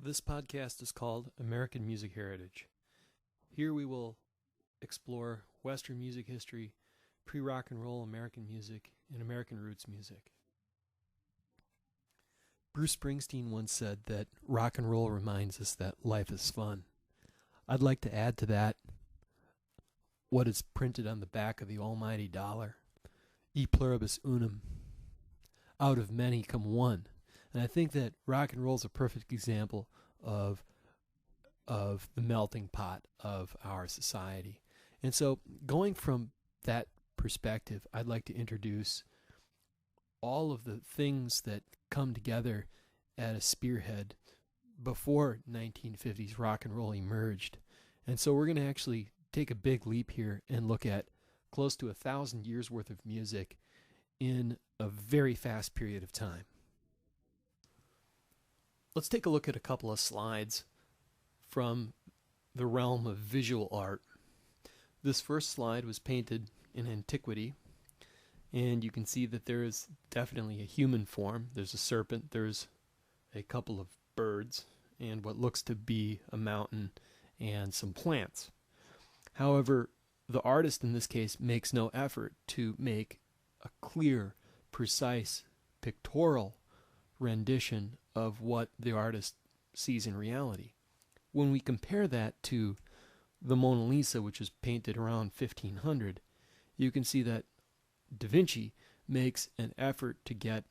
This podcast is called American Music Heritage. Here we will explore Western music history, pre-rock and roll American music, and American roots music. Bruce Springsteen once said that rock and roll reminds us that life is fun. I'd like to add to that what is printed on the back of the almighty dollar. E pluribus unum. Out of many come one. And I think that rock and roll is a perfect example of the melting pot of our society. And so going from that perspective, I'd like to introduce all of the things that come together at a spearhead before 1950s rock and roll emerged. And so we're going to actually take a big leap here and look at close to 1,000 years worth of music in a very fast period of time. Let's take a look at a couple of slides from the realm of visual art. This first slide was painted in antiquity, and you can see that there is definitely a human form. There's a serpent, there's a couple of birds, and what looks to be a mountain and some plants. However, the artist in this case makes no effort to make a clear, precise, pictorial rendition of what the artist sees in reality. When we compare that to the Mona Lisa, which was painted around 1500, you can see that Da Vinci makes an effort to get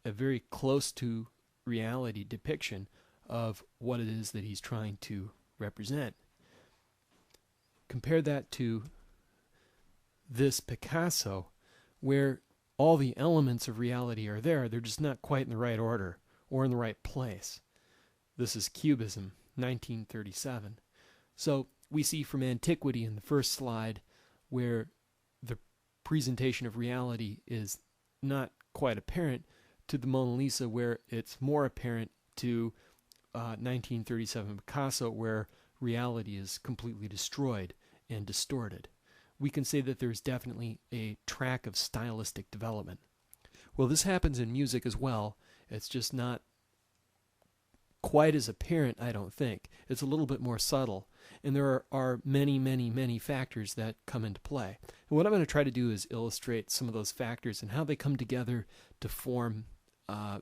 a very close to reality depiction of what it is that he's trying to represent. Compare that to this Picasso, where all the elements of reality are there, they're just not quite in the right order or in the right place. This is Cubism, 1937. So we see from antiquity in the first slide where the presentation of reality is not quite apparent, to the Mona Lisa where it's more apparent, to 1937 Picasso where reality is completely destroyed and distorted. We can say that there's definitely a track of stylistic development. Well, this happens in music as well. It's just not quite as apparent, I don't think. It's a little bit more subtle. And there are many, many, many factors that come into play. And what I'm going to try to do is illustrate some of those factors and how they come together to form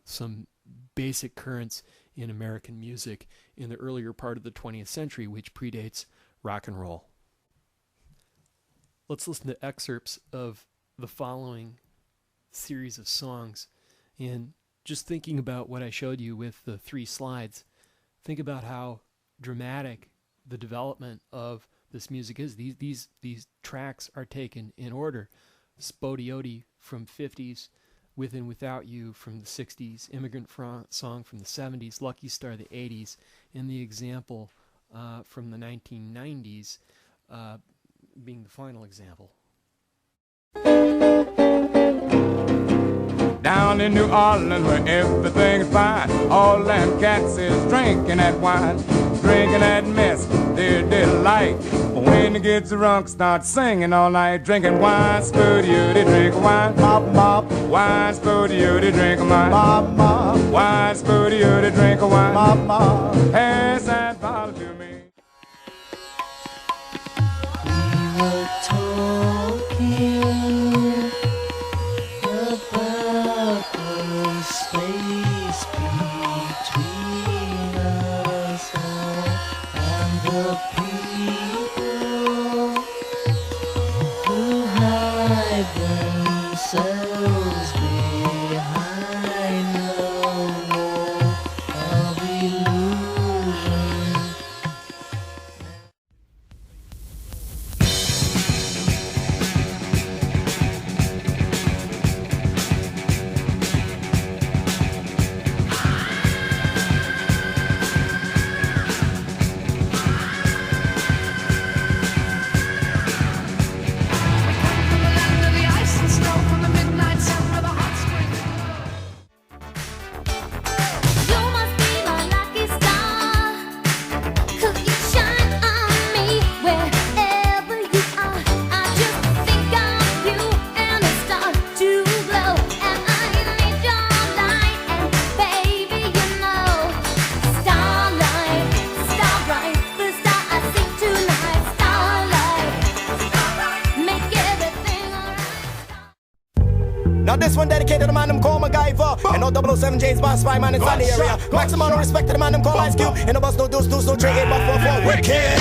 some basic currents in American music in the earlier part of the 20th century, which predates rock and roll. Let's listen to excerpts of the following series of songs. And just thinking about what I showed you with the 3 slides, think about how dramatic the development of this music is. These tracks are taken in order. Spodioti from 50s, With and Without You from the 60s, Immigrant Song from the 70s, Lucky Star the 80s, and the example from the 1990s being the final example. Down in New Orleans where everything's fine, all them cats is drinking that wine, drinking that mess, their delight. But when it gets drunk, start singing all night, drinking wine, spodioti, drink wine, mop, mop, wine, spodioti, drink wine, mop, mop, wine, spodioti, drink wine, mop, mop, pass that bottle to me. We were talking about the space between us and the people who hide themselves behind the wall of illusion. Now this one dedicated to the man them call MacGyver. And no 007 James Bond spy man inside the area. Maximum respect to the man them call Ice Cube. And no bus no deuce, no 3, 8, but 4, 4. Wicked.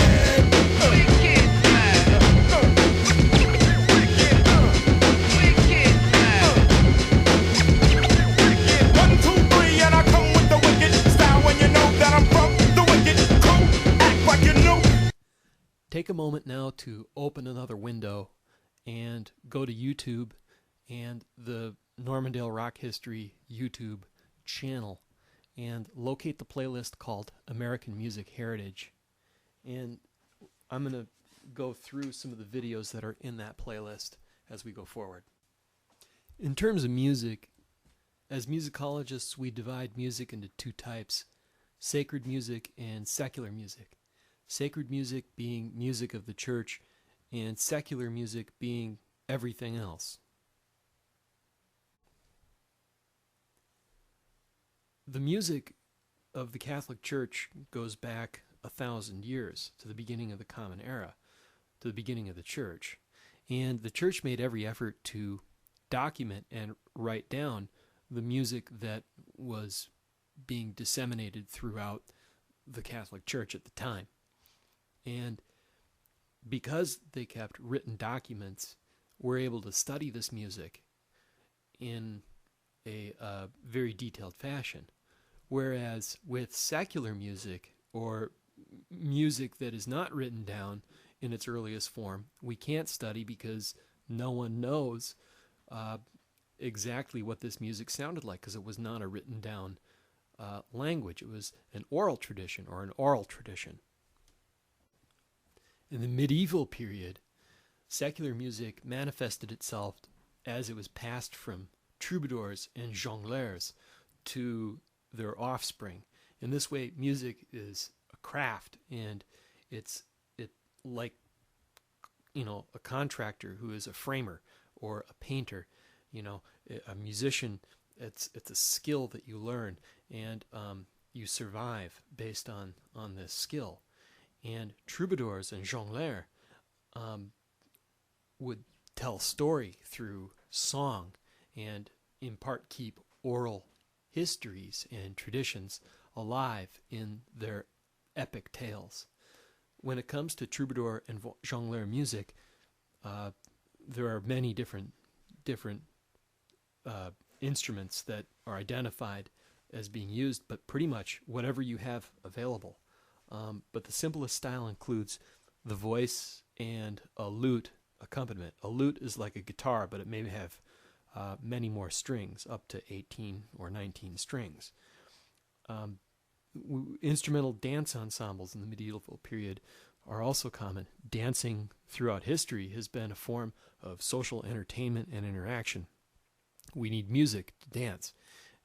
Take a moment now to open another window and go to YouTube and the Normandale Rock History YouTube channel and locate the playlist called American Music Heritage. And I'm going to go through some of the videos that are in that playlist as we go forward. In terms of music, as musicologists, we divide music into two types: sacred music and secular music. Sacred music being music of the church, and secular music being everything else. The music of the Catholic Church goes back 1,000 years to the beginning of the Common Era, to the beginning of the church. And the church made every effort to document and write down the music that was being disseminated throughout the Catholic Church at the time. And because they kept written documents, we're able to study this music in a very detailed fashion. Whereas with secular music, or music that is not written down in its earliest form, we can't study because no one knows exactly what this music sounded like, because it was not a written down language. It was an oral tradition, or an oral tradition. In the medieval period, secular music manifested itself as it was passed from troubadours and jongleurs to their offspring. In this way, music is a craft, and it's like, you know, a contractor who is a framer or a painter, you know, a musician. It's a skill that you learn, and you survive based on this skill. And troubadours and jongleurs would tell story through song and in part keep oral histories and traditions alive in their epic tales. When it comes to troubadour and jongleur music, there are many different instruments that are identified as being used, but pretty much whatever you have available. But the simplest style includes the voice and a lute accompaniment. A lute is like a guitar, but it may have many more strings, up to 18 or 19 strings. Instrumental dance ensembles in the medieval period are also common. Dancing throughout history has been a form of social entertainment and interaction. We need music to dance,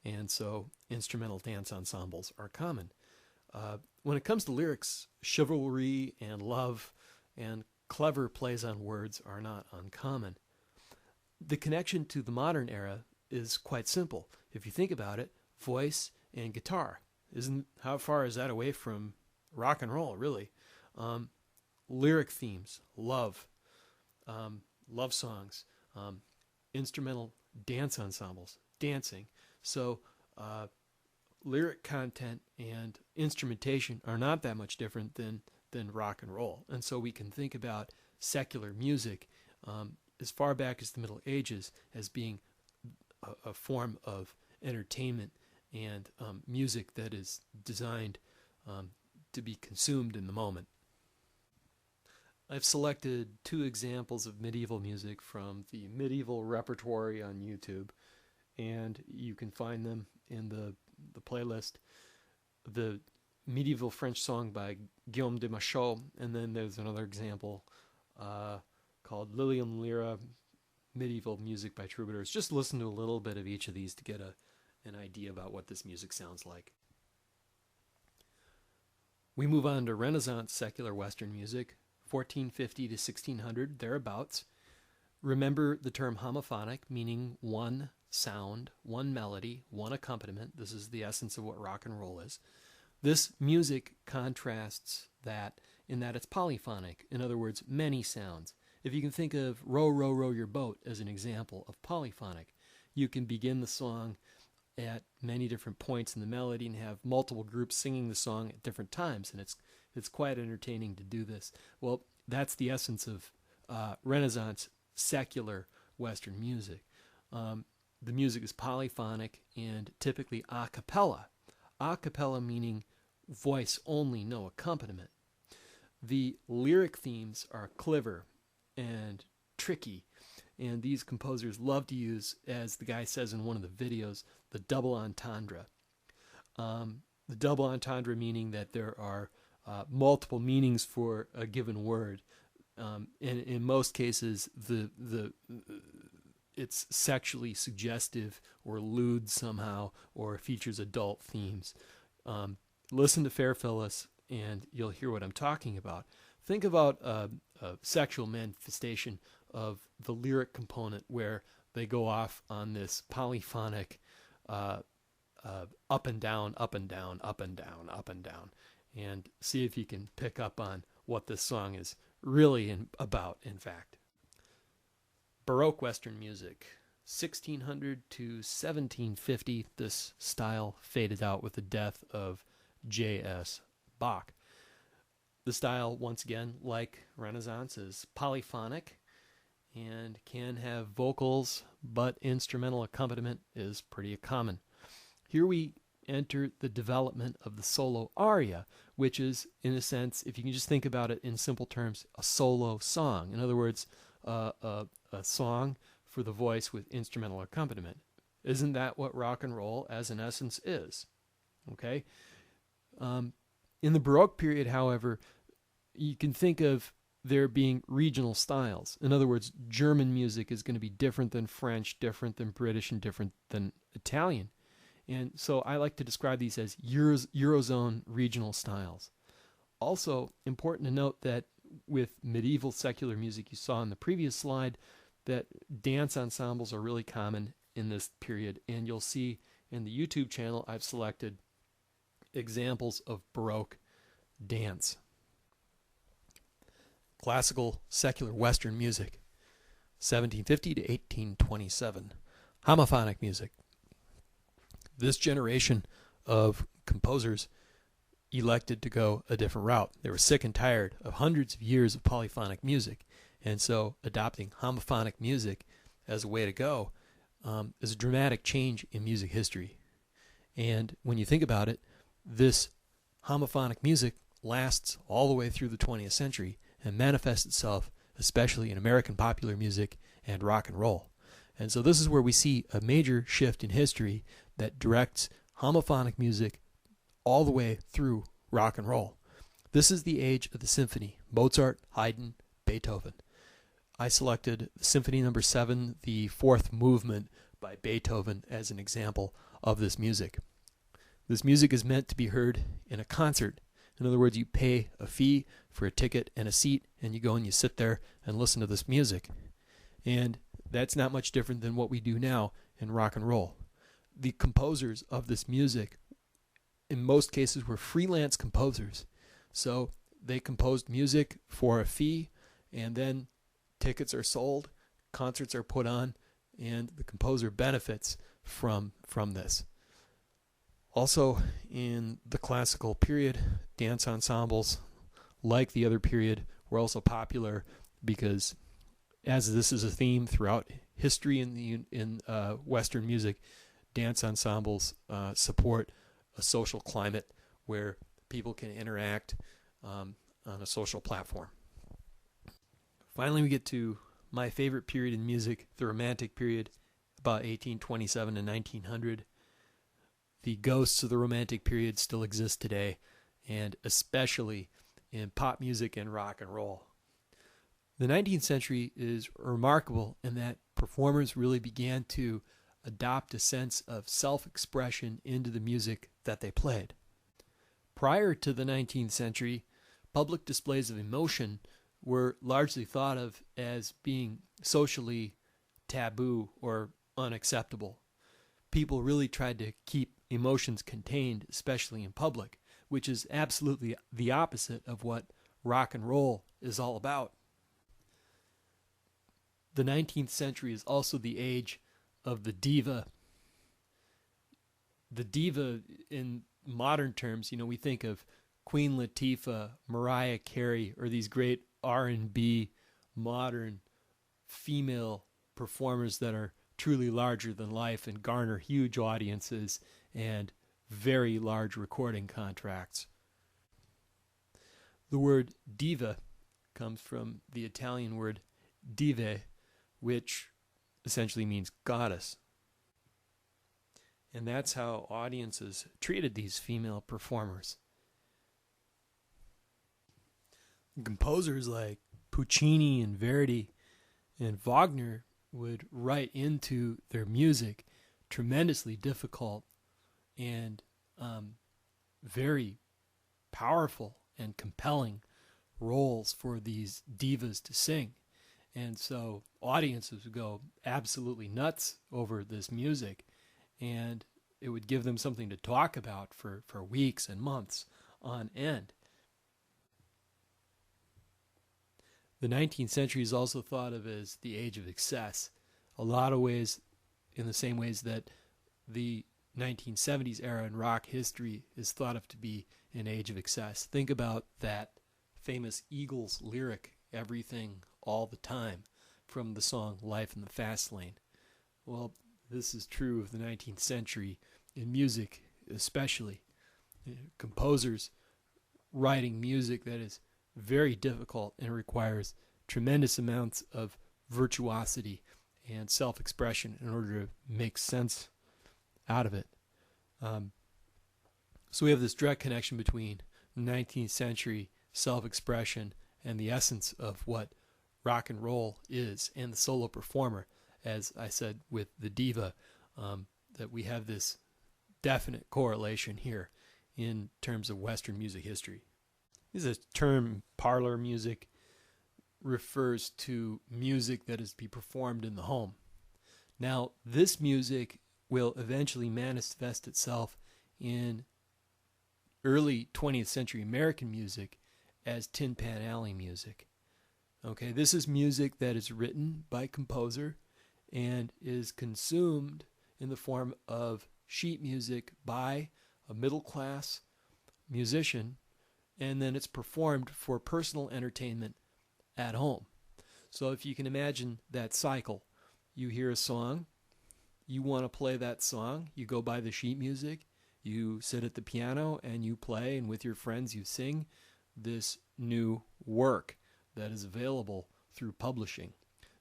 and so instrumental dance ensembles are common. When it comes to lyrics, chivalry and love and clever plays on words are not uncommon. The connection to the modern era is quite simple. If you think about it, voice and guitar. How far is that away from rock and roll, really? Lyric themes, love songs, instrumental dance ensembles, dancing. So lyric content and instrumentation are not that much different than rock and roll. And so we can think about secular music as far back as the Middle Ages as being a form of entertainment and music that is designed to be consumed in the moment. I've selected two examples of medieval music from the Medieval Repertory on YouTube, and you can find them in the playlist. The medieval French song by Guillaume de Machaut, and then there's another example called Lilium Lyra, medieval music by troubadours. Just listen to a little bit of each of these to get an idea about what this music sounds like. We move on to Renaissance secular Western music, 1450 to 1600, thereabouts. Remember the term homophonic, meaning one sound, one melody, one accompaniment. This is the essence of what rock and roll is. This music contrasts that in that it's polyphonic, in other words, many sounds. If you can think of Row, Row, Row Your Boat as an example of polyphonic, you can begin the song at many different points in the melody and have multiple groups singing the song at different times, and it's quite entertaining to do this. Well, that's the essence of Renaissance secular Western music. The music is polyphonic and typically a cappella. A cappella meaning voice only, no accompaniment. The lyric themes are clever and tricky, and these composers love to use, as the guy says in one of the videos, the double entendre. The double entendre meaning that there are multiple meanings for a given word. And in most cases, it's sexually suggestive or lewd somehow, or features adult themes. Listen to Fairphilus and you'll hear what I'm talking about. Think about a sexual manifestation of the lyric component where they go off on this polyphonic up and down, up and down, up and down, up and down, and see if you can pick up on what this song is really about, in fact. Baroque Western music, 1600 to 1750. This style faded out with the death of J.S. Bach. The style, once again, like Renaissance, is polyphonic and can have vocals, but instrumental accompaniment is pretty common. Here we enter the development of the solo aria, which is, in a sense, if you can just think about it in simple terms, a solo song. In other words, a song for the voice with instrumental accompaniment. Isn't that what rock and roll, as in essence, is? Okay? In the Baroque period, however, you can think of there being regional styles. In other words, German music is going to be different than French, different than British, and different than Italian. And so I like to describe these as Eurozone regional styles. Also, important to note that with medieval secular music, you saw in the previous slide that dance ensembles are really common in this period. And you'll see in the YouTube channel, I've selected examples of Baroque dance. Classical secular Western music, 1750 to 1827. Homophonic music. This generation of composers elected to go a different route. They were sick and tired of hundreds of years of polyphonic music, and so adopting homophonic music as a way to go is a dramatic change in music history. And when you think about it, this homophonic music lasts all the way through the 20th century and manifests itself especially in American popular music and rock and roll. And so this is where we see a major shift in history that directs homophonic music all the way through rock and roll. This is the age of the symphony. Mozart, Haydn, Beethoven. I selected Symphony No. 7, the fourth movement by Beethoven, as an example of this music. This music is meant to be heard in a concert. In other words, you pay a fee for a ticket and a seat, and you go and you sit there and listen to this music. And that's not much different than what we do now in rock and roll. The composers of this music, in most cases, were freelance composers. So they composed music for a fee, and then tickets are sold, concerts are put on, and the composer benefits from this. Also, in the classical period, dance ensembles, like the other period, were also popular because, as this is a theme throughout history in Western music, dance ensembles support a social climate where people can interact on a social platform. Finally, we get to my favorite period in music, the Romantic period, about 1827 to 1900. The ghosts of the Romantic period still exist today, and especially in pop music and rock and roll. The 19th century is remarkable in that performers really began to adopt a sense of self-expression into the music that they played. Prior to the 19th century, public displays of emotion were largely thought of as being socially taboo or unacceptable. People really tried to keep emotions contained, especially in public, which is absolutely the opposite of what rock and roll is all about. The 19th century is also the age of the diva. The diva in modern terms, we think of Queen Latifah, Mariah Carey, or these great R&B modern female performers that are truly larger than life and garner huge audiences and very large recording contracts. The word diva comes from the Italian word dive, which essentially means goddess. And that's how audiences treated these female performers. Composers like Puccini and Verdi and Wagner would write into their music tremendously difficult and very powerful and compelling roles for these divas to sing. And so audiences would go absolutely nuts over this music, and it would give them something to talk about for weeks and months on end. The 19th century is also thought of as the age of excess. A lot of ways, in the same ways that the 1970s era in rock history is thought of to be an age of excess. Think about that famous Eagles lyric, "Everything, all the time," from the song Life in the Fast Lane. Well, this is true of the 19th century in music especially. Composers writing music that is very difficult and requires tremendous amounts of virtuosity and self-expression in order to make sense out of it. So we have this direct connection between 19th century self-expression and the essence of what rock and roll is, and the solo performer, as I said with the diva, that we have this definite correlation here in terms of Western music history. This term parlor music refers to music that is to be performed in the home. Now, this music will eventually manifest itself in early 20th century American music as Tin Pan Alley music. Okay, this is music that is written by a composer and is consumed in the form of sheet music by a middle-class musician, and then it's performed for personal entertainment at home. So if you can imagine that cycle, you hear a song, you want to play that song, you go buy the sheet music, you sit at the piano and you play, and with your friends you sing this new work that is available through publishing.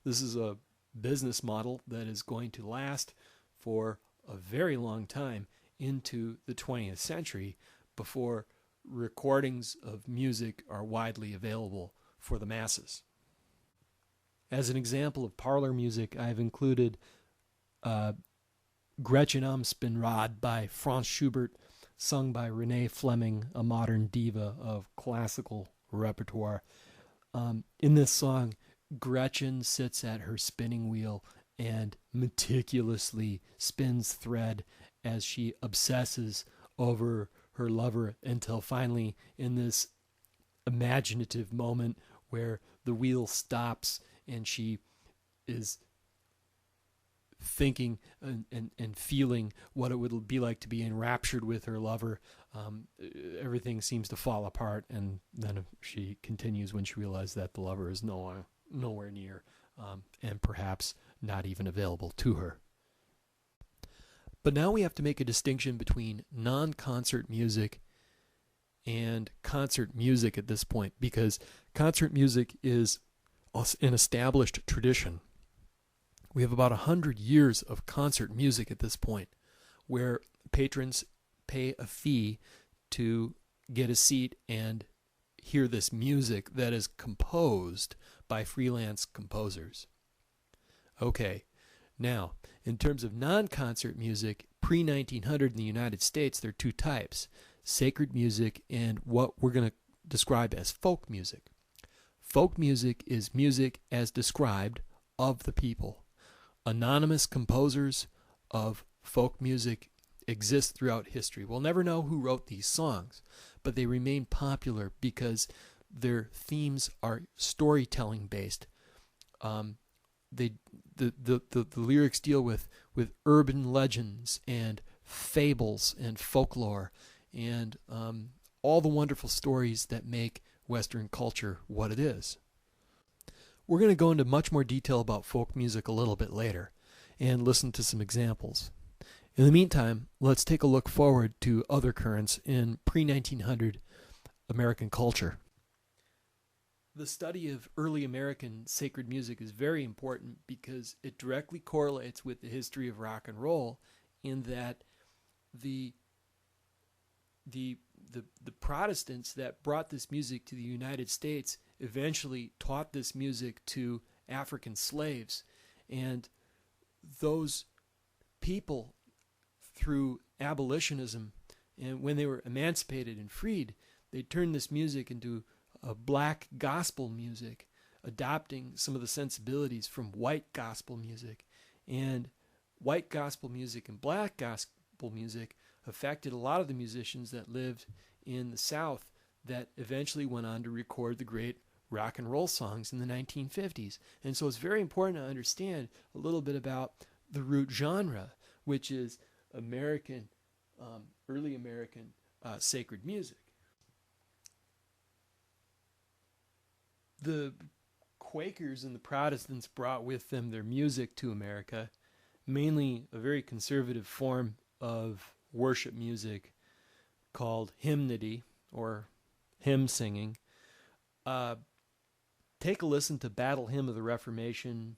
This is a business model that is going to last for a very long time into the 20th century before recordings of music are widely available for the masses. As an example of parlor music, I've included Gretchen am Spinnrad by Franz Schubert, sung by Renee Fleming, a modern diva of classical repertoire. In this song, Gretchen sits at her spinning wheel and meticulously spins thread as she obsesses over her lover until finally, in this imaginative moment where the wheel stops and she is thinking and feeling what it would be like to be enraptured with her lover, everything seems to fall apart, and then she continues when she realizes that the lover is nowhere near, and perhaps not even available to her. But now we have to make a distinction between non-concert music and concert music at this point, because concert music is an established tradition. We have about 100 years of concert music at this point, where patrons pay a fee to get a seat and hear this music that is composed by freelance composers. Okay, now, in terms of non-concert music, pre-1900 in the United States, there are two types: sacred music and what we're going to describe as folk music. Folk music is music as described of the people. Anonymous composers of folk music exist throughout history. We'll never know who wrote these songs, but they remain popular because their themes are storytelling based, the lyrics deal with urban legends and fables and folklore and all the wonderful stories that make Western culture what it is. We're going to go into much more detail about folk music a little bit later and listen to some examples. In the meantime, let's take a look forward to other currents in pre-1900 American culture. The study of early American sacred music is very important because it directly correlates with the history of rock and roll, in that the Protestants that brought this music to the United States eventually taught this music to African slaves, and those people, through abolitionism, and when they were emancipated and freed, they turned this music into a black gospel music, adopting some of the sensibilities from white gospel music. And white gospel music and black gospel music affected a lot of the musicians that lived in the South that eventually went on to record the great rock and roll songs in the 1950s. And so it's very important to understand a little bit about the root genre, which is American, early American sacred music. The Quakers and the Protestants brought with them their music to America, mainly a very conservative form of worship music called hymnody, or hymn singing. Take a listen to Battle Hymn of the Reformation,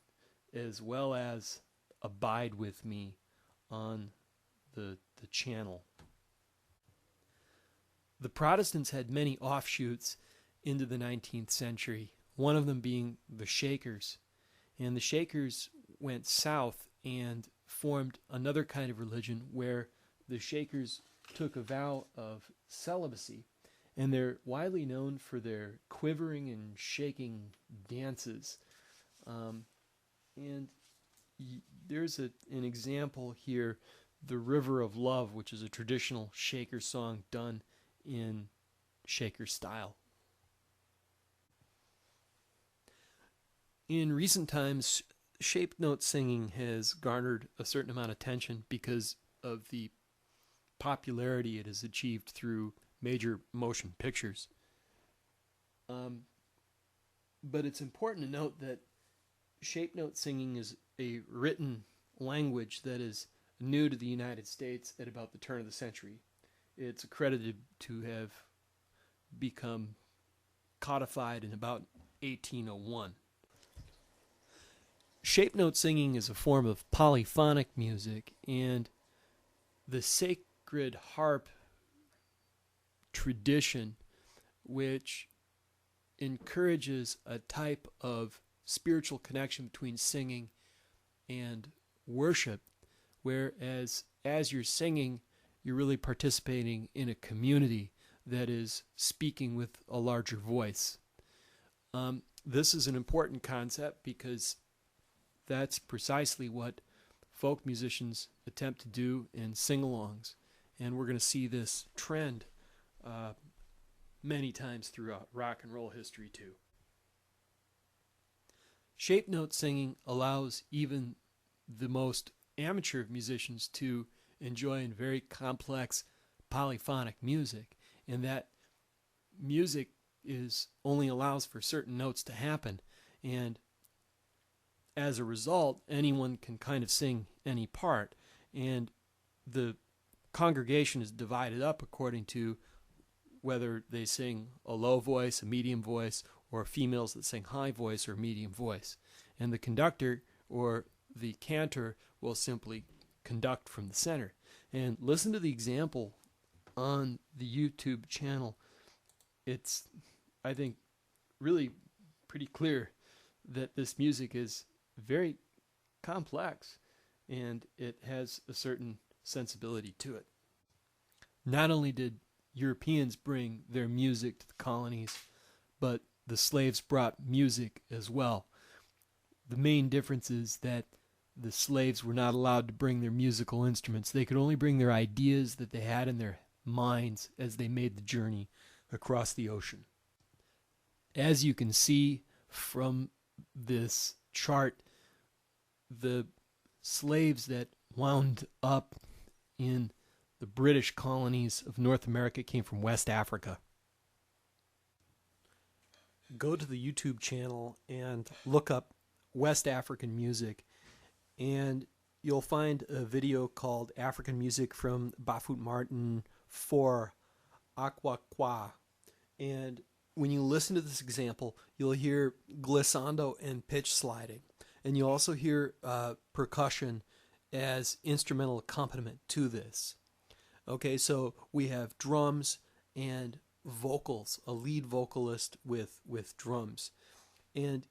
as well as Abide With Me on the channel. The Protestants had many offshoots into the 19th century, one of them being the Shakers. And the Shakers went south and formed another kind of religion where the Shakers took a vow of celibacy, and they're widely known for their quivering and shaking dances. And there's an example here, The River of Love, which is a traditional Shaker song done in Shaker style. In recent times, shape note singing has garnered a certain amount of attention because of the popularity it has achieved through major motion pictures. But it's important to note that shape note singing is a written language that is new to the United States at about the turn of the century. It's accredited to have become codified in about 1801. Shape note singing is a form of polyphonic music, and the sacred harp tradition, which encourages a type of spiritual connection between singing and worship, whereas as you're singing, you're really participating in a community that is speaking with a larger voice. This is an important concept because that's precisely what folk musicians attempt to do in sing-alongs, and we're going to see this trend many times throughout rock and roll history too. Shape note singing allows even the most amateur of musicians to enjoy very complex polyphonic music, and that music only allows for certain notes to happen, and as a result, anyone can kind of sing any part, and the congregation is divided up according to whether they sing a low voice, a medium voice, or females that sing high voice or medium voice. And the conductor or the cantor will simply conduct from the center. And listen to the example on the YouTube channel. It's, I think, really pretty clear that this music is very complex and it has a certain sensibility to it. Not only did Europeans bring their music to the colonies, but the slaves brought music as well. The main difference is that the slaves were not allowed to bring their musical instruments. They could only bring their ideas that they had in their minds as they made the journey across the ocean. As you can see from this chart, the slaves that wound up in the British colonies of North America came from West Africa. Go to the YouTube channel and look up West African music, and you'll find a video called African Music from Bafut Martin for Aqua Qua. And when you listen to this example, you'll hear glissando and pitch sliding. And you also hear percussion as instrumental accompaniment to this. Okay, so we have drums and vocals, a lead vocalist with drums. And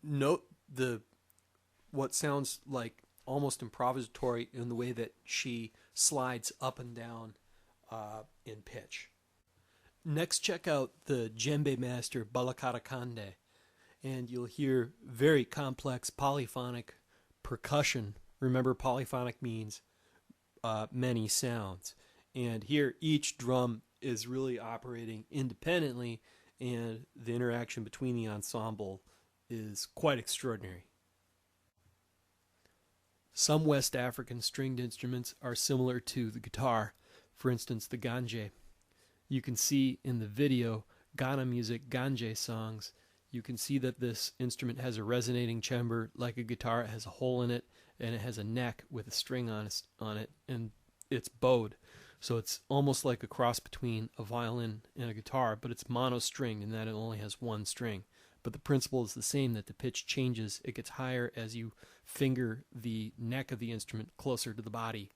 note what sounds like almost improvisatory in the way that she slides up and down in pitch. Next, check out the djembe master Balakara Kande, and you'll hear very complex polyphonic percussion. Remember, polyphonic means many sounds. And here, each drum is really operating independently, and the interaction between the ensemble is quite extraordinary. Some West African stringed instruments are similar to the guitar, for instance, the ganje. You can see in the video, Ghana Music Ganje songs, you can see that this instrument has a resonating chamber like a guitar. It has a hole in it, and it has a neck with a string on it, and it's bowed. So it's almost like a cross between a violin and a guitar, but it's mono-stringed in that it only has one string. But the principle is the same, that the pitch changes. It gets higher as you finger the neck of the instrument closer to the body.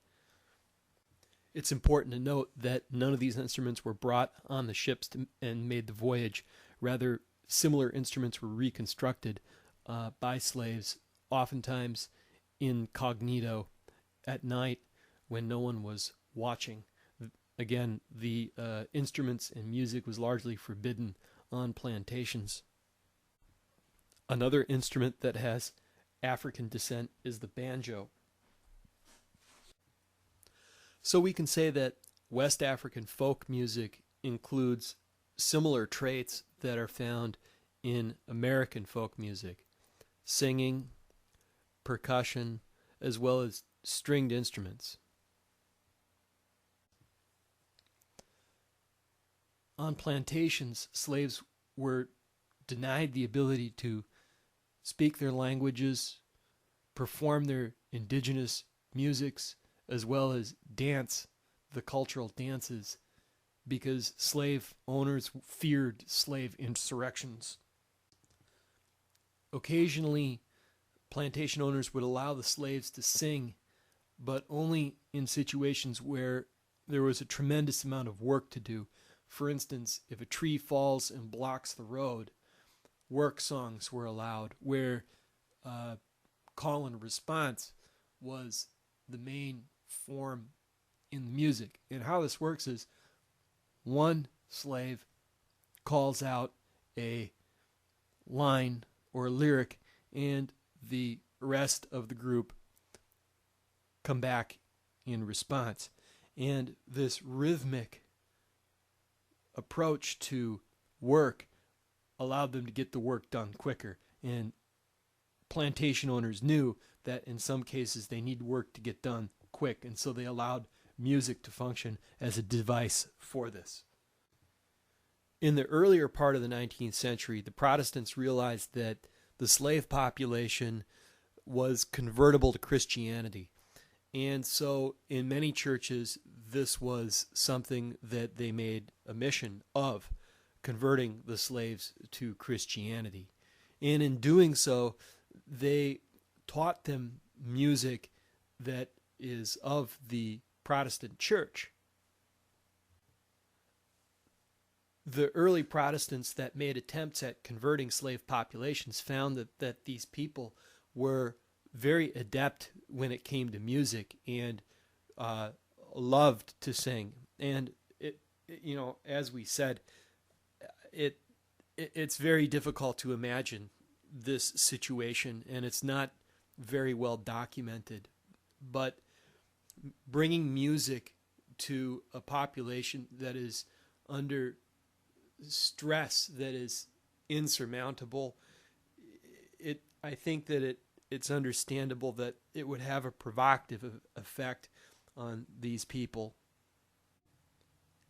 It's important to note that none of these instruments were brought on the ships and made the voyage. Rather, similar instruments were reconstructed by slaves, oftentimes incognito at night when no one was watching. Again, the instruments and music was largely forbidden on plantations. Another instrument that has African descent is the banjo. So we can say that West African folk music includes similar traits that are found in American folk music: singing, percussion, as well as stringed instruments. On plantations, slaves were denied the ability to speak their languages, perform their indigenous musics, as well as dance the cultural dances, because slave owners feared slave insurrections. Occasionally, plantation owners would allow the slaves to sing, but only in situations where there was a tremendous amount of work to do. For instance, if a tree falls and blocks the road, work songs were allowed, where call and response was the main form in the music. And how this works is one slave calls out a line or a lyric, and the rest of the group come back in response. And this rhythmic approach to work allowed them to get the work done quicker. And plantation owners knew that in some cases they need work to get done quick, and so they allowed music to function as a device for this. In the earlier part of the 19th century, the Protestants realized that the slave population was convertible to Christianity. And so in many churches, this was something that they made a mission of, converting the slaves to Christianity. And in doing so, they taught them music that is of the Protestant church. The early Protestants that made attempts at converting slave populations found that these people were very adept when it came to music and loved to sing. And as we said, it's very difficult to imagine this situation, and it's not very well documented. But bringing music to a population that is under stress that is insurmountable, I think that it's understandable that it would have a provocative effect on these people.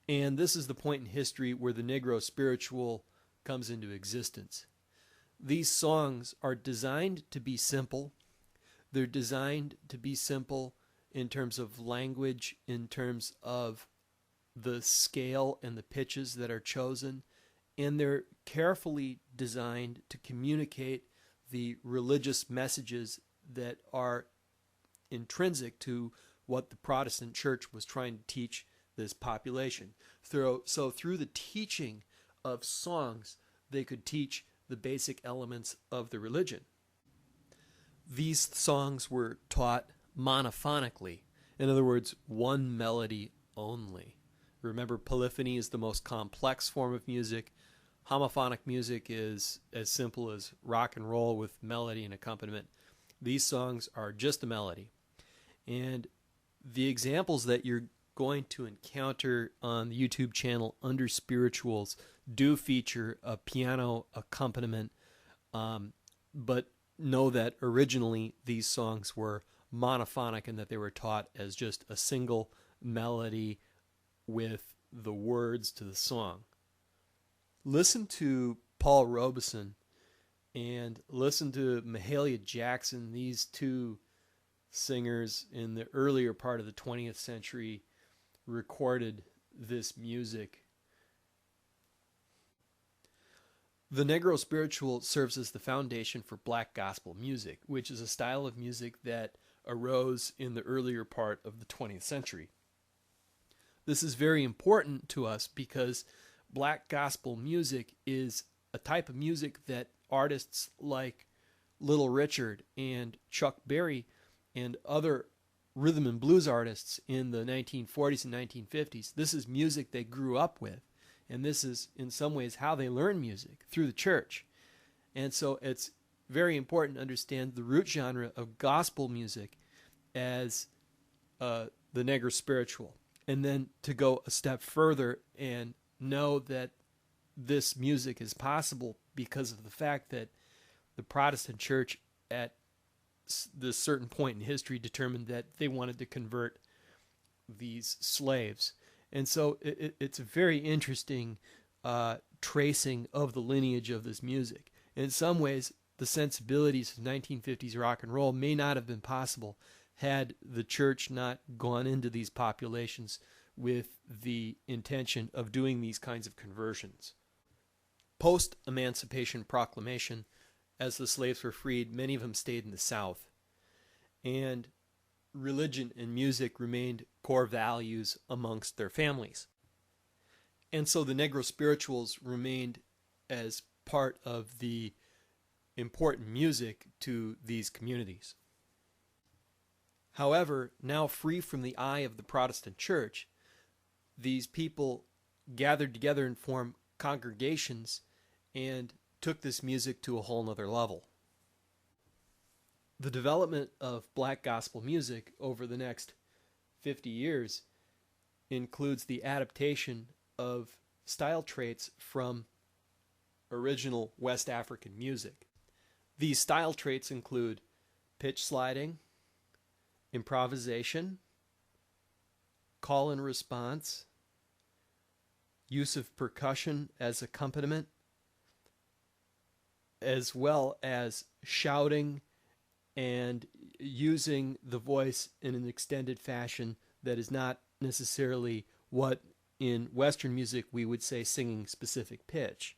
And this is the point in history where the Negro spiritual comes into existence. These songs are designed to be simple. They're designed to be simple in terms of language, in terms of the scale and the pitches that are chosen, and they're carefully designed to communicate the religious messages that are intrinsic to what the Protestant church was trying to teach this population. So through the teaching of songs, they could teach the basic elements of the religion. These songs were taught monophonically, in other words, one melody only. Remember, polyphony is the most complex form of music. Homophonic music is as simple as rock and roll with melody and accompaniment. These songs are just a melody. And the examples that you're going to encounter on the YouTube channel under Spirituals do feature a piano accompaniment, but know that originally these songs were monophonic and that they were taught as just a single melody with the words to the song. Listen to Paul Robeson and listen to Mahalia Jackson, these two singers in the earlier part of the 20th century recorded this music. The Negro spiritual serves as the foundation for black gospel music, which is a style of music that arose in the earlier part of the 20th century. This is very important to us because black gospel music is a type of music that artists like Little Richard and Chuck Berry and other rhythm and blues artists in the 1940s and 1950s, this is music they grew up with. And this is, in some ways, how they learn music, through the church. And so it's very important to understand the root genre of gospel music as the Negro spiritual. And then to go a step further and know that this music is possible because of the fact that the Protestant church at this certain point in history determined that they wanted to convert these slaves. And so it's a very interesting tracing of the lineage of this music. In some ways, the sensibilities of 1950s rock and roll may not have been possible had the church not gone into these populations with the intention of doing these kinds of conversions. Post-Emancipation Proclamation, as the slaves were freed, many of them stayed in the South. And religion and music remained core values amongst their families. And so the Negro spirituals remained as part of the important music to these communities. However, now free from the eye of the Protestant church, these people gathered together and formed congregations and took this music to a whole nother level. The development of black gospel music over the next 50 years includes the adaptation of style traits from original West African music. These style traits include pitch sliding, improvisation, call and response, use of percussion as accompaniment, as well as shouting and using the voice in an extended fashion that is not necessarily what in Western music we would say singing specific pitch.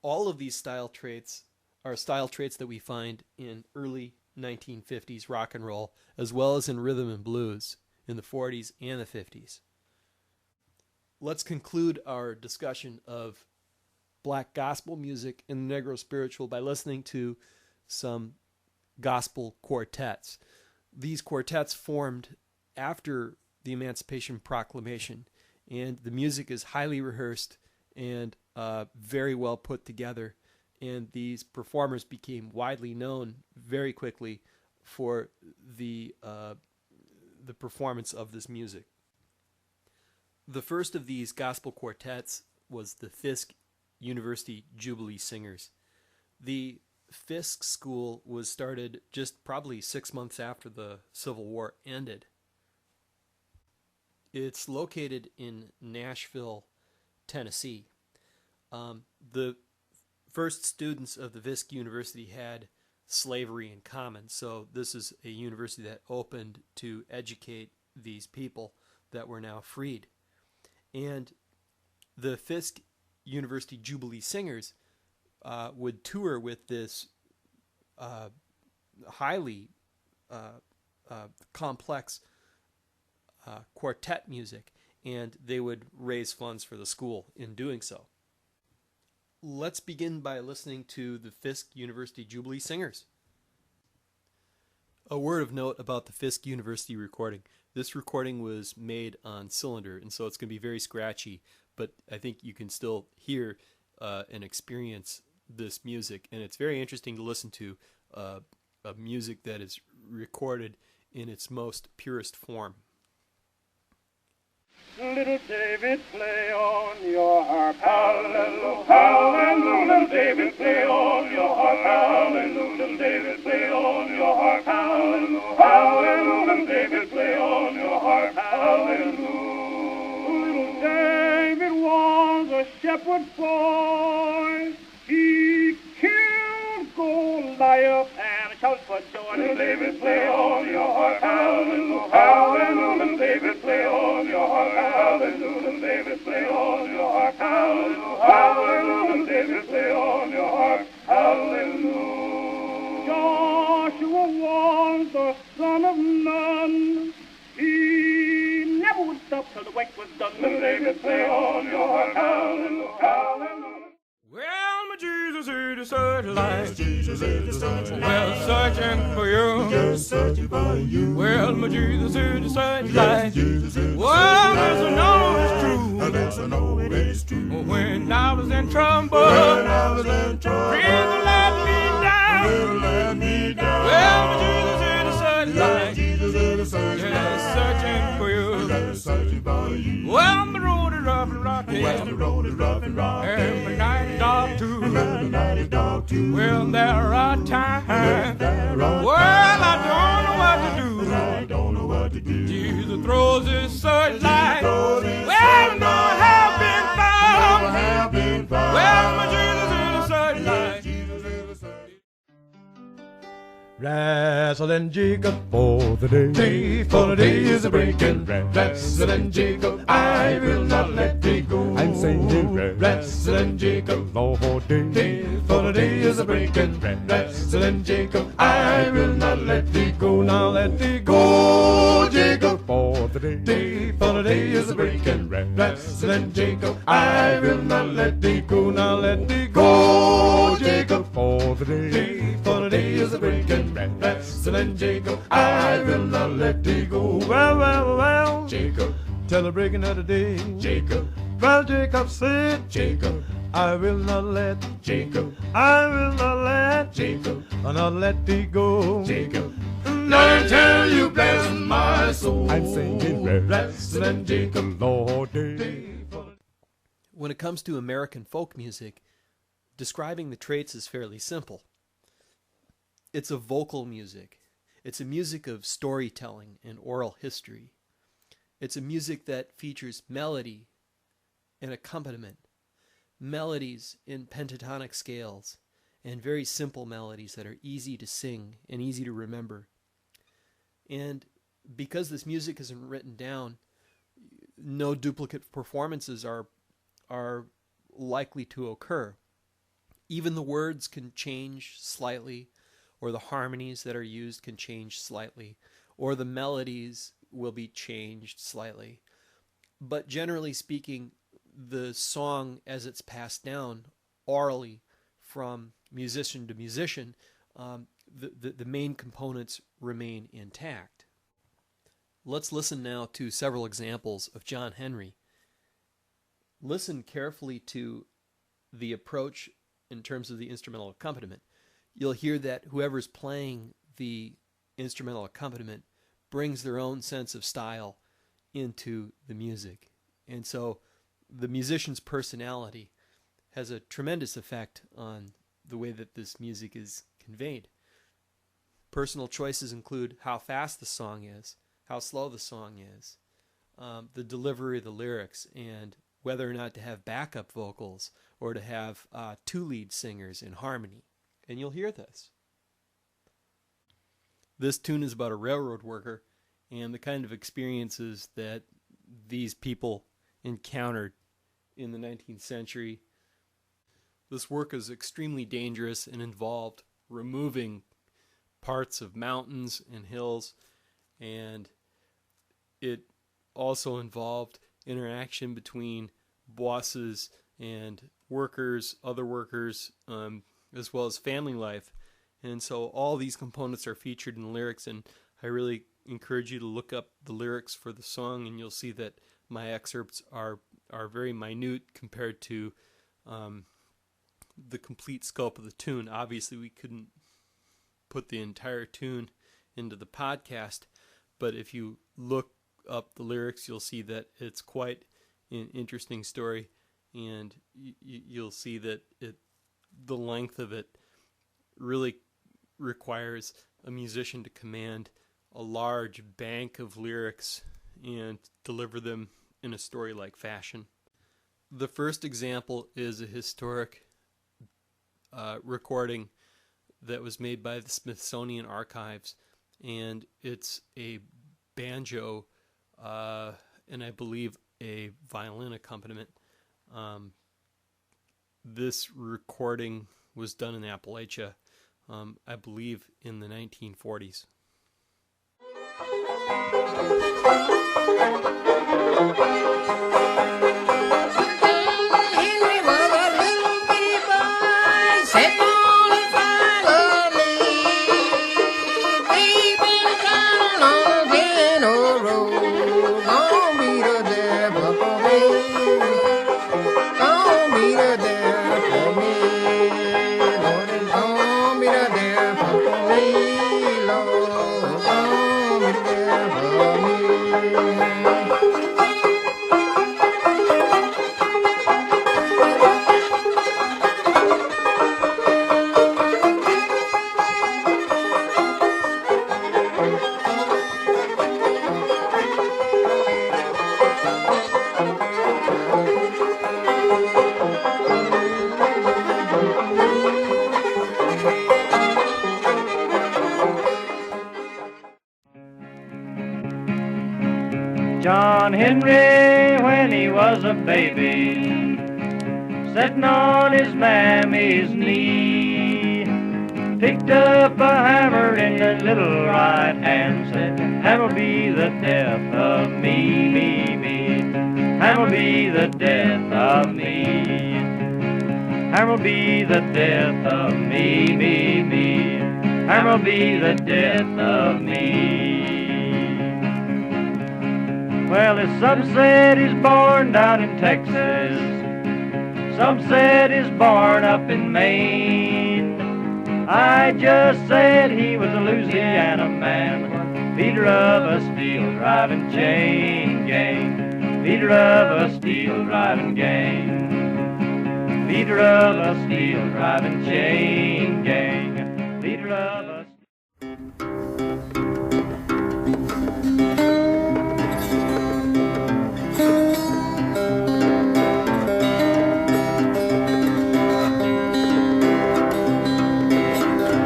All of these style traits are style traits that we find in early 1950s rock and roll, as well as in rhythm and blues in the 40s and the 50s. Let's conclude our discussion of black gospel music and Negro spiritual by listening to some gospel quartets. These quartets formed after the Emancipation Proclamation, and the music is highly rehearsed and very well put together, and these performers became widely known very quickly for the performance of this music. The first of these gospel quartets was the Fisk University Jubilee Singers. The Fisk School was started just probably 6 months after the Civil War ended. It's located in Nashville, Tennessee. The first students of the Fisk University had slavery in common, so this is a university that opened to educate these people that were now freed. And the Fisk University Jubilee Singers would tour with this highly complex quartet music, and they would raise funds for the school in doing so. Let's begin by listening to the Fisk University Jubilee Singers. A word of note about the Fisk University recording. This recording was made on cylinder, and so it's going to be very scratchy, but I think you can still hear and experience this music, and it's very interesting to listen to a music that is recorded in its most purest form. Little David, play on your harp, hallelujah, hallelujah. Little David, play on your harp, hallelujah. Little David, play on your harp, hallelujah, hallelujah. Little David, play on your harp, hallelujah. Little David was a shepherd boy. He killed Goliath and shouted for joy. Little David, play on your harp, hallelujah, hallelujah. Little David, play on your harp, hallelujah. Little David, play on your harp, hallelujah, hallelujah. Little David, play on your harp, hallelujah. Joshua was the son of Nun. He never would stop till the work was done. Little David, play on your harp, hallelujah, hallelujah. Well, my Jesus is the searchlight. Yes, Jesus is the searchlight. Well, searching for you. Just searching for you. Well, my Jesus is the searchlight. Yes, Jesus is the well, yes, I know it's true. Yes, I know it is true. When I was in trouble, when I was in trouble, Jesus let me down. Will let me down. Well, my Jesus is the searchlight. Yes, Jesus is the searchlight. Yes, searching for you. Yes, searching for you. Well, the road is rough and rocky. Well, the road is rough and rocky. And the night is dark too. And the night is dark too. Well, there are times. Well, I don't know what to do. I don't know what to do. Jesus throws his searchlight. Well, no help been found. Well, my Jesus is the searchlight. Wrestling Jacob for the day, for the day is a breaking. Wrestling Jacob, I will not let thee go. I'm singing wrestling Jacob, Lord for day, for the day is a breaking. Wrestling Jacob, I will not let thee go. Now let thee go, Jacob, for the day, for the day is a breaking. Wrestling Jacob, I will not let thee go. Now let thee go, Jacob, for the day, for the day is a breaking. Wrestling Jacob, I will not let thee go. Well, well, well, Jacob, till the breaking of the day. Jacob, well, Jacob said, Jacob, I will not let Jacob, I will not let Jacob, not let thee go. Jacob, not until you bless my soul. I'm singing wrestling Jacob, Lord. When it comes to American folk music, describing the traits is fairly simple. It's a vocal music. It's a music of storytelling and oral history. It's a music that features melody and accompaniment, melodies in pentatonic scales, and very simple melodies that are easy to sing and easy to remember. And because this music isn't written down, no duplicate performances are likely to occur. Even the words can change slightly, or the harmonies that are used can change slightly, or the melodies will be changed slightly. But generally speaking, the song as it's passed down orally from musician to musician, the main components remain intact. Let's listen now to several examples of John Henry. Listen carefully to the approach in terms of the instrumental accompaniment. You'll hear that whoever's playing the instrumental accompaniment brings their own sense of style into the music. And so the musician's personality has a tremendous effect on the way that this music is conveyed. Personal choices include how fast the song is, how slow the song is, the delivery of the lyrics, and whether or not to have backup vocals or to have two lead singers in harmony. And you'll hear this. This tune is about a railroad worker and the kind of experiences that these people encountered in the 19th century. This work is extremely dangerous and involved removing parts of mountains and hills, and it also involved interaction between bosses and workers, other workers, as well as family life. And so all these components are featured in the lyrics, and I really encourage you to look up the lyrics for the song, and you'll see that my excerpts are very minute compared to the complete scope of the tune. Obviously, we couldn't put the entire tune into the podcast, but if you look up the lyrics, you'll see that it's quite an interesting story, and you'll see that the length of it really requires a musician to command a large bank of lyrics and deliver them in a story-like fashion. The first example is a historic recording that was made by the Smithsonian Archives, and it's a banjo and I believe a violin accompaniment. This recording was done in Appalachia, I believe in the 1940s. Henry was a little bitty boy, sitting on his violin, deep in the town on the Geno Road. Gonna be the death of me, gonna be the death of me, Lord, it's gonna be the death of me, Lord, gonna be the death of me. John Henry, when he was a baby, sitting on his mammy's knee, picked up a hammer in the little right hand, said, "Hammer'll be the death of me, me, me. Hammer'll be the death of me. Hammer'll be the death of me, me, me. Hammer'll be the death of me." Well, some said he's born down in Texas, some said he's born up in Maine. I just said he was a Louisiana man, leader of a steel driving chain gang, leader of a steel driving gang, leader of a steel driving chain gang, leader of a...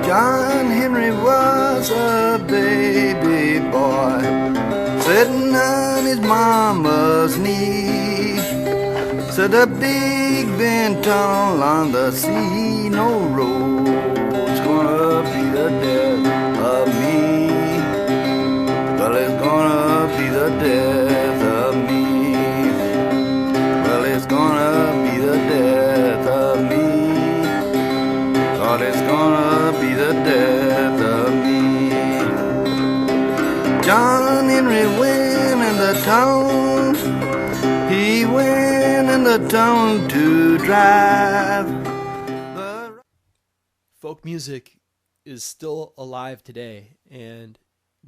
John Henry was a baby boy, sitting on his mama's knee. Said a big bent tunnel on the sea, no road's gonna be the death of me. Well, it's gonna be the death of me. Well, it's gonna be the death of me. Thought it's gonna be the death of me. John Henry went in the town, he went in the town to drive. Folk music is still alive today and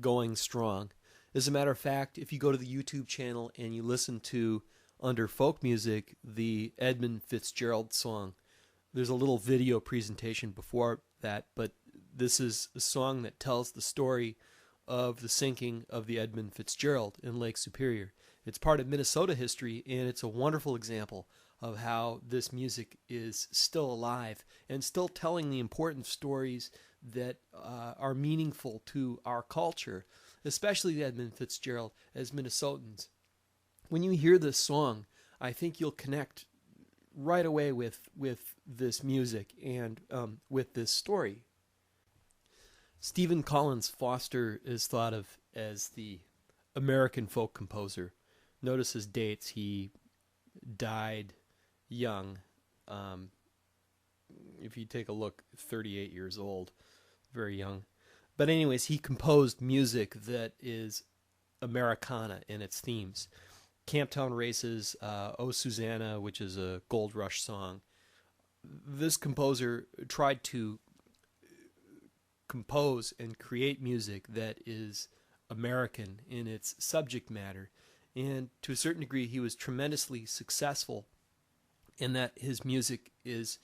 going strong. As a matter of fact, if you go to the YouTube channel and you listen to, under folk music, the Edmund Fitzgerald song, there's a little video presentation before that, but this is a song that tells the story of the sinking of the Edmund Fitzgerald in Lake Superior. It's part of Minnesota history, and it's a wonderful example of how this music is still alive and still telling the important stories that are meaningful to our culture, especially the Edmund Fitzgerald as Minnesotans. When you hear this song, I think you'll connect right away with this music and with this story. Stephen Collins Foster is thought of as the American folk composer. Notice his dates. He died young. If you take a look, 38 years old, very young. But anyways, he composed music that is Americana in its themes. Camptown Races, Oh Susanna, which is a Gold Rush song. This composer tried to compose and create music that is American in its subject matter. And to a certain degree, he was tremendously successful in that his music is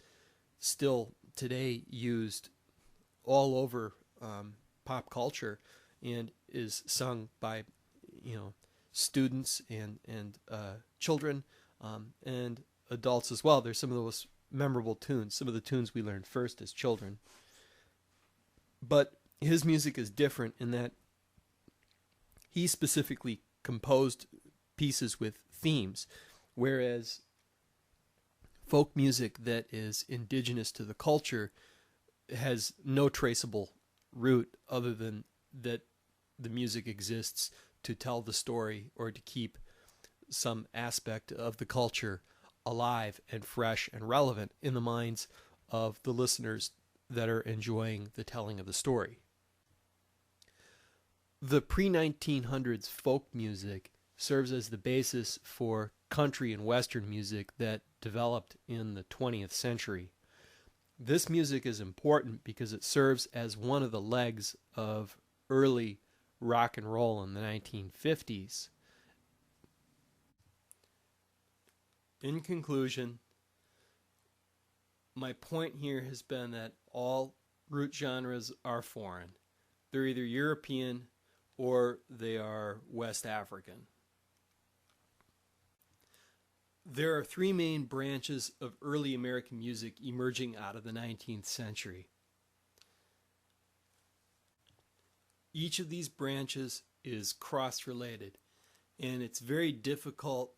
still today used all over pop culture and is sung by, students and children and adults as well. There's some of the most memorable tunes, some of the tunes we learned first as children. But his music is different in that he specifically composed pieces with themes, whereas folk music that is indigenous to the culture has no traceable root other than that the music exists to tell the story or to keep some aspect of the culture alive and fresh and relevant in the minds of the listeners that are enjoying the telling of the story. The pre-1900s folk music serves as the basis for country and western music that developed in the 20th century. This music is important because it serves as one of the legs of early rock and roll in the 1950s. In conclusion, my point here has been that all root genres are foreign. They're either European or they are West African. There are three main branches of early American music emerging out of the 19th century. Each of these branches is cross-related, and it's very difficult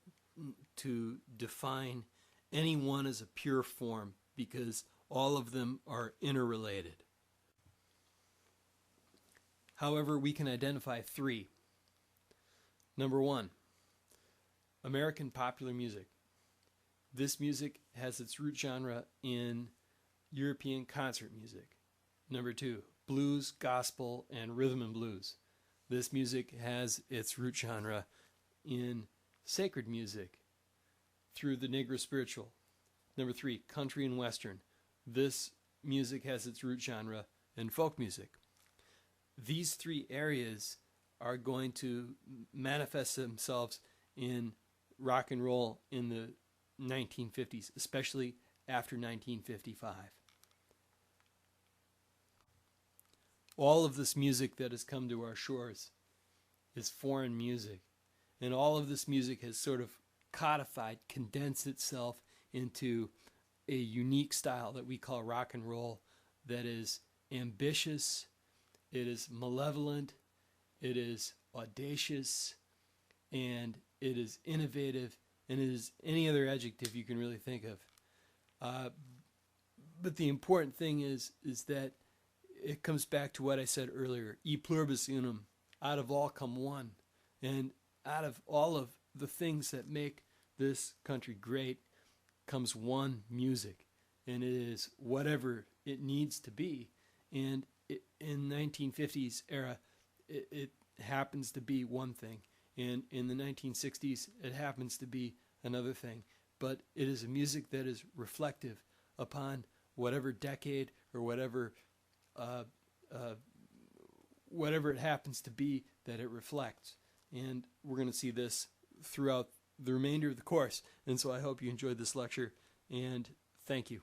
to define any one as a pure form because all of them are interrelated. However, we can identify three. Number one, American popular music. This music has its root genre in European concert music. Number two, blues, gospel, and rhythm and blues. This music has its root genre in sacred music through the Negro spiritual. Number three, country and western. This music has its root genre in folk music. These three areas are going to manifest themselves in rock and roll in the 1950s, especially after 1955. All of this music that has come to our shores is foreign music, and all of this music has sort of codified, condensed itself into a unique style that we call rock and roll that is ambitious, it is malevolent, it is audacious, and it is innovative, and it is any other adjective you can really think of. But the important thing is that it comes back to what I said earlier, e pluribus unum, out of all come one. And out of all of the things that make this country great comes one music. And it is whatever it needs to be. And in 1950s era, it happens to be one thing. And in the 1960s, it happens to be another thing. But it is a music that is reflective upon whatever decade or whatever it happens to be that it reflects. And we're going to see this throughout the remainder of the course. And so I hope you enjoyed this lecture, and thank you.